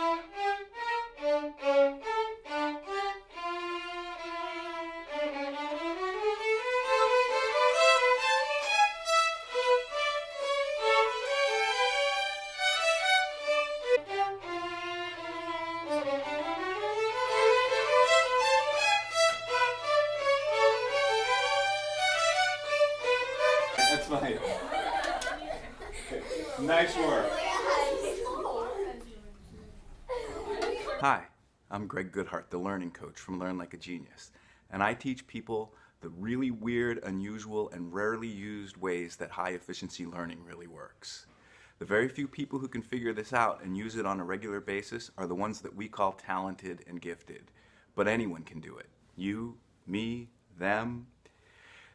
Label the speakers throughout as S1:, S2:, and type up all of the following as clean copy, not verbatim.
S1: That's fine. Nice work. Hi, I'm Gregg Goodhart, the learning coach from Learn Like a Genius, and I teach people the really weird, unusual, and rarely used ways that high-efficiency learning really works. The very few people who can figure this out and use it on a regular basis are the ones that we call talented and gifted. But anyone can do it. You, me, them.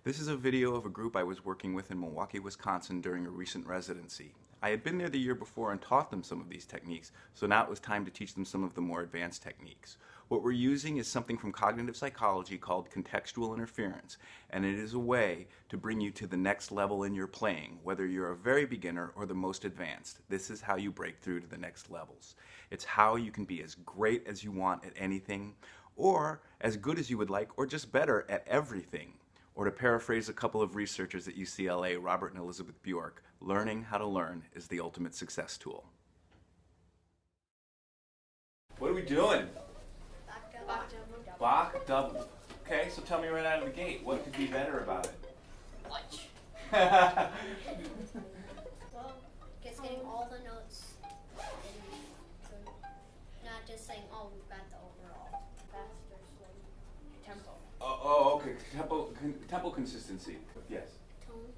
S1: This is a video of a group I was working with in Milwaukee, Wisconsin during a recent residency. I had been there the year before and taught them some of these techniques, so now it was time to teach them some of the more advanced techniques. What we're using is something from cognitive psychology called contextual interference, and it is a way to bring you to the next level in your playing, whether you're a very beginner or the most advanced. This is how you break through to the next levels. It's how you can be as great as you want at anything, or as good as you would like, or just better at everything. Or to paraphrase a couple of researchers at UCLA, Robert and Elizabeth Bjork, learning how to learn is the ultimate success tool. What are we doing? Bach double. Okay, so tell me right out of the gate, what could be better about it?
S2: Watch. Well, just getting all the notes and not just saying, oh, we've got the overall faster swing tempo.
S1: Oh, okay. Tempo consistency. Yes.
S2: Tone.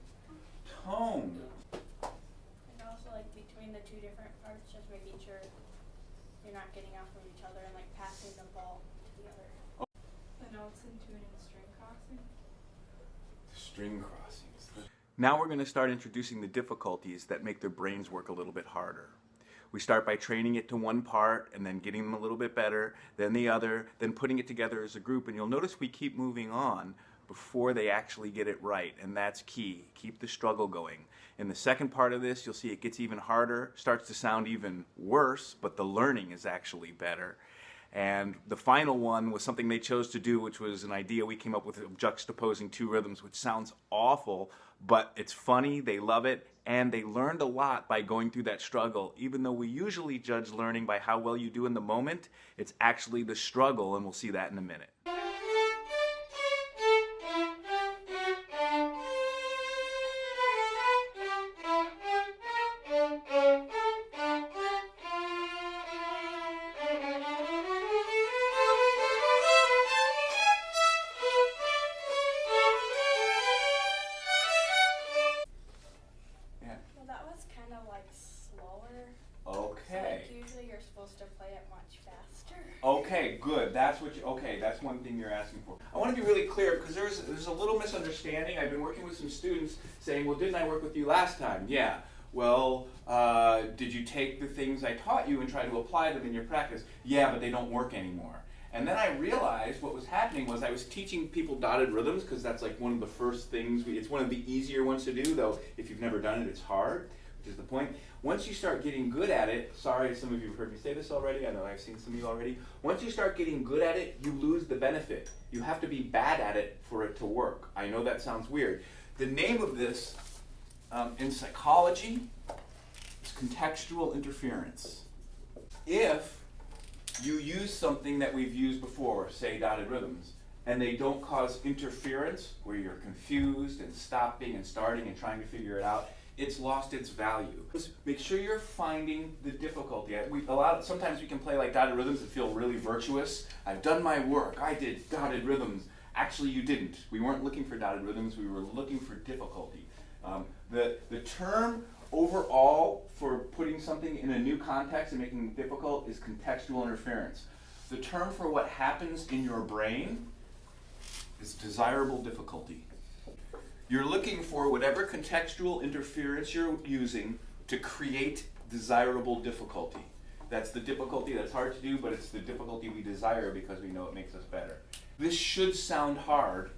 S1: Tone.
S3: And also, like, between the two different parts, just making sure you're not getting off of each other and, like, passing the ball to the other.
S1: Oh.
S3: The notes in tune and string crossing.
S1: String crossings. Now we're going to start introducing the difficulties that make their brains work a little bit harder. We start by training it to one part and then getting them a little bit better, then the other, then putting it together as a group. And you'll notice we keep moving on before they actually get it right, and that's key. Keep the struggle going. In the second part of this, you'll see it gets even harder, starts to sound even worse, but the learning is actually better. And the final one was something they chose to do, which was an idea we came up with of juxtaposing two rhythms, which sounds awful, but it's funny, they love it, and they learned a lot by going through that struggle. Even though we usually judge learning by how well you do in the moment, it's actually the struggle, and we'll see that in a minute.
S3: Okay. So, like, usually you're supposed to play it much faster.
S1: Okay, good. That's what that's one thing you're asking for. I want to be really clear because there's a little misunderstanding. I've been working with some students saying, well, didn't I work with you last time? Yeah. Well, did you take the things I taught you and try to apply them in your practice? Yeah, but they don't work anymore. And then I realized what was happening was I was teaching people dotted rhythms because that's like one of the first things, it's one of the easier ones to do, though if you've never done it, it's hard, which is the point. Once you start getting good at it, sorry, some of you have heard me say this already, I know I've seen some of you already. Once you start getting good at it, you lose the benefit. You have to be bad at it for it to work. I know that sounds weird. The name of this in psychology is contextual interference. If you use something that we've used before, say dotted rhythms, and they don't cause interference, where you're confused and stopping and starting and trying to figure it out, it's lost its value. Just make sure you're finding the difficulty. Sometimes we can play like dotted rhythms and feel really virtuous. I've done my work, I did dotted rhythms. Actually, you didn't. We weren't looking for dotted rhythms, we were looking for difficulty. The term overall for putting something in a new context and making it difficult is contextual interference. The term for what happens in your brain is desirable difficulty. You're looking for whatever contextual interference you're using to create desirable difficulty. That's the difficulty that's hard to do, but it's the difficulty we desire because we know it makes us better. This should sound hard,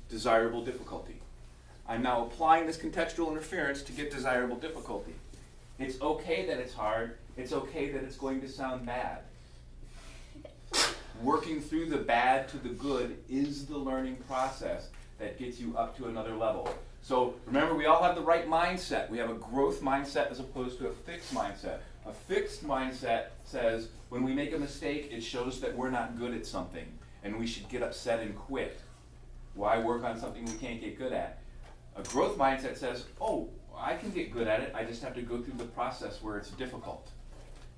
S1: desirable difficulty. I'm now applying this contextual interference to get desirable difficulty. It's okay that it's hard. It's okay that it's going to sound bad. Working through the bad to the good is the learning process that gets you up to another level. So remember, we all have the right mindset. We have a growth mindset as opposed to a fixed mindset. A fixed mindset says when we make a mistake, it shows that we're not good at something and we should get upset and quit. Why work on something we can't get good at? A growth mindset says, oh, I can get good at it. I just have to go through the process where it's difficult.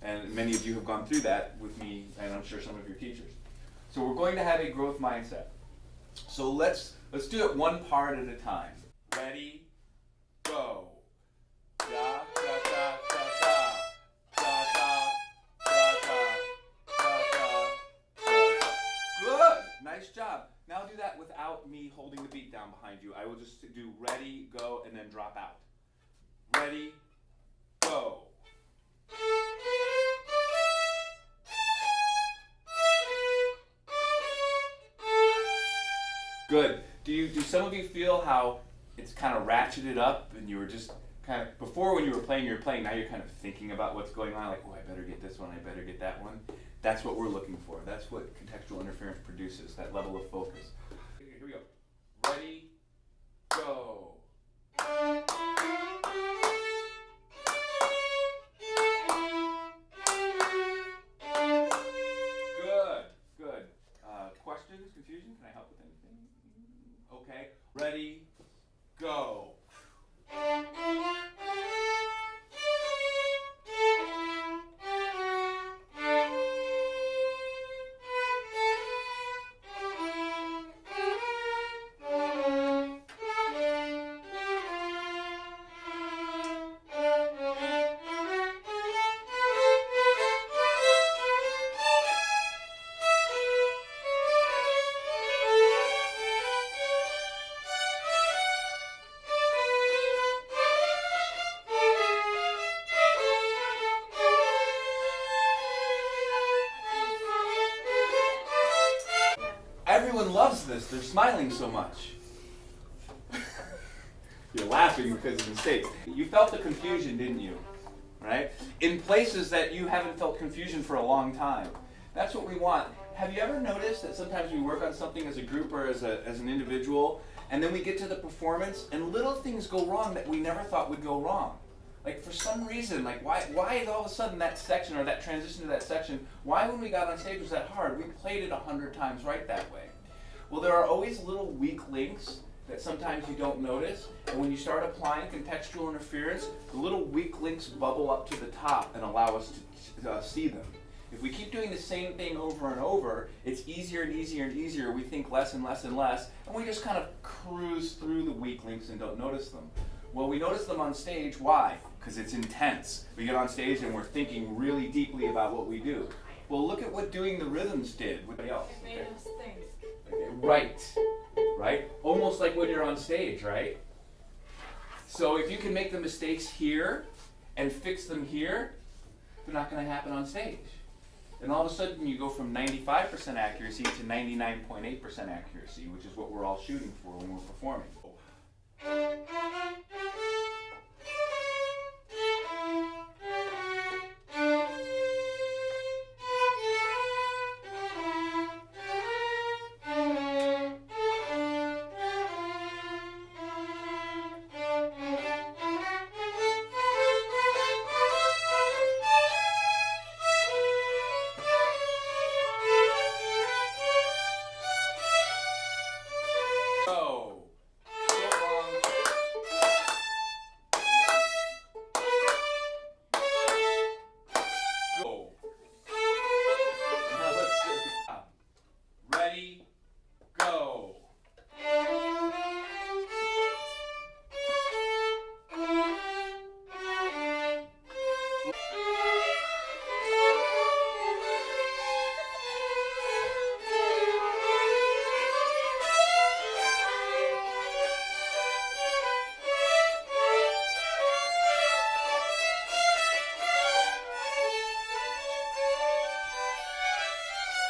S1: And many of you have gone through that with me, and I'm sure some of your teachers. So we're going to have a growth mindset. So let's do it one part at a time. Ready, go. Da, da, da, da, da. Da, da, da, da, da, da. Good, nice job. Now do that without me holding the beat down behind you. I will just do ready, go, and then drop out. Ready, go. Good. Do some of you feel how it's kind of ratcheted up and you were just kind of, before when you were playing, now you're kind of thinking about what's going on, like, oh, I better get this one, I better get that one. That's what we're looking for. That's what contextual interference produces, that level of focus. Here we go. Ready, go. Good, good. Questions, confusion? Can I help with anything? Okay. Ready, go. Everyone loves this. They're smiling so much. You're laughing because of mistakes. You felt the confusion, didn't you? Right? In places that you haven't felt confusion for a long time. That's what we want. Have you ever noticed that sometimes we work on something as a group or as an individual, and then we get to the performance, and little things go wrong that we never thought would go wrong? Like for some reason, like why is all of a sudden that section or that transition to that section, why when we got on stage was that hard? We played it 100 times right that way. Well, there are always little weak links that sometimes you don't notice, and when you start applying contextual interference, the little weak links bubble up to the top and allow us to see them. If we keep doing the same thing over and over, it's easier and easier and easier. We think less and less and less, and we just kind of cruise through the weak links and don't notice them. Well, we notice them on stage. Why? Because it's intense. We get on stage and we're thinking really deeply about what we do. Well, look at what doing the rhythms did with else.
S3: It made us think.
S1: Right, right? Almost like when you're on stage, right? So if you can make the mistakes here and fix them here, they're not going to happen on stage. And all of a sudden you go from 95% accuracy to 99.8% accuracy, which is what we're all shooting for when we're performing.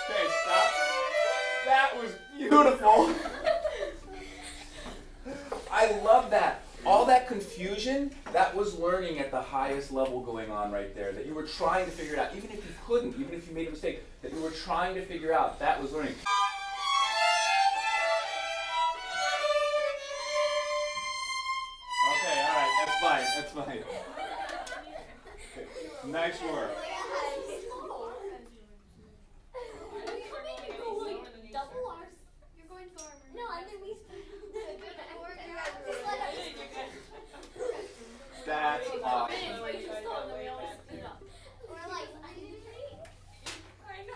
S1: Okay, stop. That was beautiful. I love that. All that confusion, that was learning at the highest level going on right there, that you were trying to figure it out, even if you couldn't, even if you made a mistake, that you were trying to figure out, that was learning. Okay, all right, that's fine, that's fine. Okay. Nice work.
S2: Double R's. You're going forward. No, I'm the least.
S1: That's awesome.
S2: We're like,
S3: I know.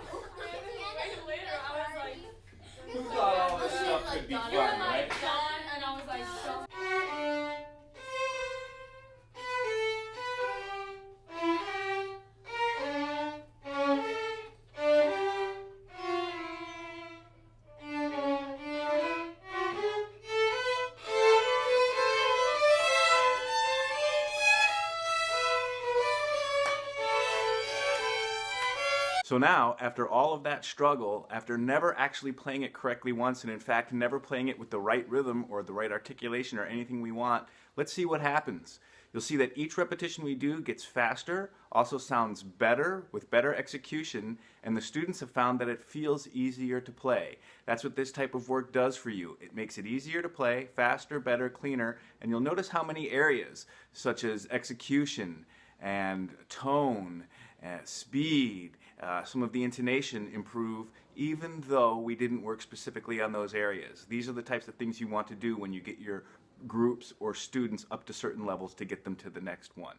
S1: Who thought all this stuff could be fun, right?
S3: Done, and I was like, so.
S1: So now, after all of that struggle, after never actually playing it correctly once, and in fact never playing it with the right rhythm or the right articulation or anything we want, let's see what happens. You'll see that each repetition we do gets faster, also sounds better, with better execution, and the students have found that it feels easier to play. That's what this type of work does for you. It makes it easier to play, faster, better, cleaner, and you'll notice how many areas, such as execution and tone, speed, some of the intonation improve, even though we didn't work specifically on those areas. These are the types of things you want to do when you get your groups or students up to certain levels to get them to the next one.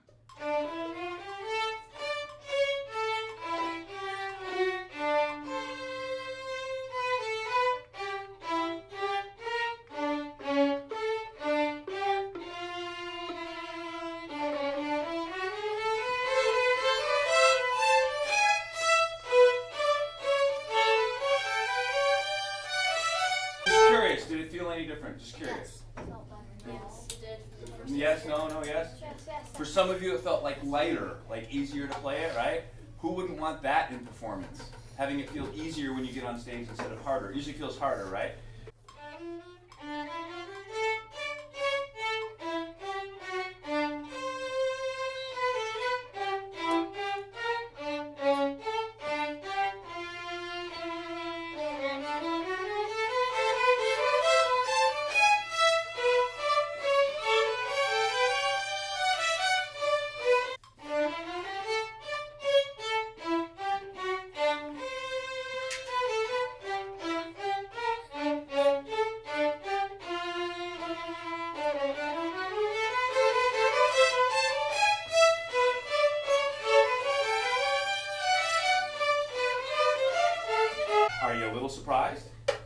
S1: Did it feel any different? Just curious.
S2: Yes, it did.
S1: Yes, no, no, yes?
S2: Yes.
S1: For some of you it felt like lighter, like easier to play it, right? Who wouldn't want that in performance? Having it feel easier when you get on stage instead of harder. It usually feels harder, right? Are you a little surprised?
S2: Yes.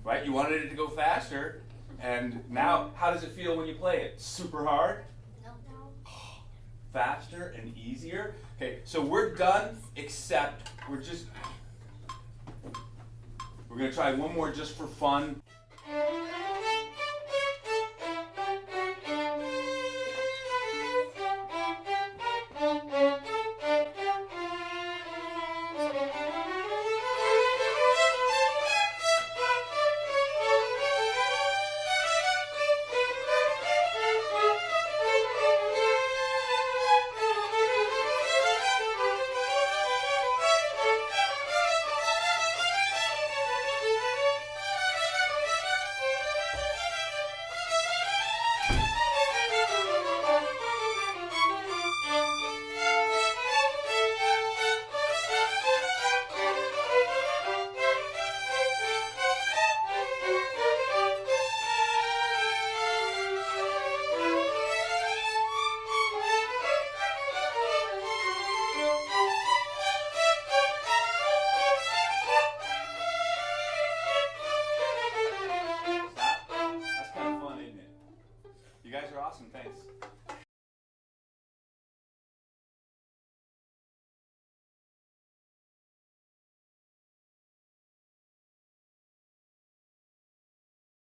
S1: Right? You wanted it to go faster, and now how does it feel when you play it? Super hard?
S2: No.
S1: Faster and easier? Okay, so we're done, except we're going to try one more just for fun.